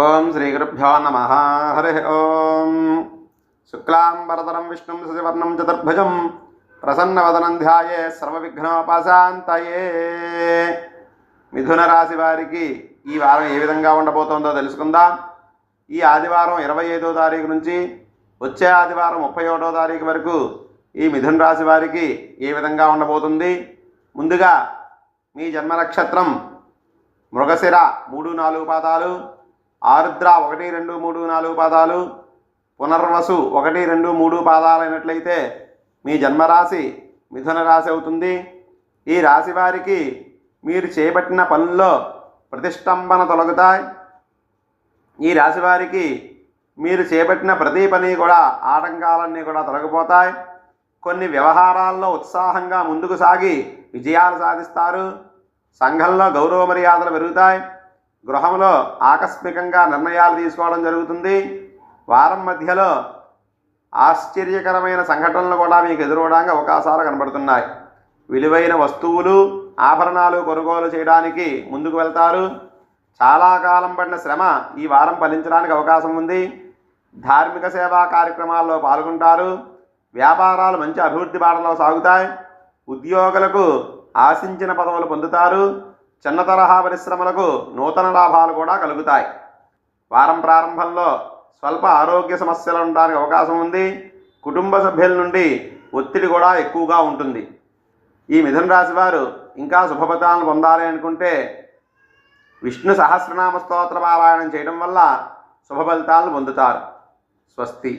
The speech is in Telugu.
ఓం శ్రీ గురుభ్యో నమః. హరి ఓం. శుక్లాంబరధరం విష్ణుం శశివర్ణం చతుర్భుజం ప్రసన్నవదనం ధ్యాయే సర్వవిఘ్నోపశాంతయే. మిథున రాశి వారికి ఈ వారం ఏ విధంగా ఉండబోతోందో తెలుసుకుందాం. ఈ ఆదివారం 25వ తారీఖు నుంచి వచ్చే ఆదివారం 31వ తారీఖు వరకు ఈ మిథున రాశి వారికి ఏ విధంగా ఉండబోతుంది. ముందుగా మీ జన్మ నక్షత్రం మృగశిర 3-4 పాదాలు, ఆరుద్ర 1, 2, 3, 4 పాదాలు, పునర్వసు 1, 2, 3 పాదాలు అయినట్లయితే మీ జన్మరాశి మిథున రాశి అవుతుంది. ఈ రాశి వారికి మీరు చేపట్టిన పనుల్లో ప్రతిష్టంభన తొలగుతాయి. ఈ రాశి వారికి మీరు చేపట్టిన ప్రతి పని కూడా ఆటంకాలన్నీ కూడా తొలగిపోతాయి. కొన్ని వ్యవహారాల్లో ఉత్సాహంగా ముందుకు సాగి విజయాలు సాధిస్తారు. సంఘంలో గౌరవ మర్యాదలు పెరుగుతాయి. గృహంలో ఆకస్మికంగా నిర్ణయాలు తీసుకోవడం జరుగుతుంది. వారం మధ్యలో ఆశ్చర్యకరమైన సంఘటనలు కూడా మీకు ఎదురవడానికి అవకాశాలు కనబడుతున్నాయి. విలువైన వస్తువులు, ఆభరణాలు కొనుగోలు చేయడానికి ముందుకు వెళ్తారు. చాలా కాలం పడిన శ్రమ ఈ వారం ఫలించడానికి అవకాశం ఉంది. ధార్మిక సేవా కార్యక్రమాల్లో పాల్గొంటారు. వ్యాపారాలు మంచి అభివృద్ధి బాటలో సాగుతాయి. ఉద్యోగులకు ఆశించిన పదవులు పొందుతారు. చిన్న తరహా పరిశ్రమలకు నూతన లాభాలు కూడా కలుగుతాయి. వారం ప్రారంభంలో స్వల్ప ఆరోగ్య సమస్యలు ఉండడానికి అవకాశం ఉంది. కుటుంబ సభ్యుల నుండి ఒత్తిడి కూడా ఎక్కువగా ఉంటుంది. ఈ మిథున రాశి వారు ఇంకా శుభఫలితాలను పొందాలి అనుకుంటే విష్ణు సహస్రనామ స్తోత్ర పారాయణం చేయడం వల్ల శుభ ఫలితాలను పొందుతారు. స్వస్తి.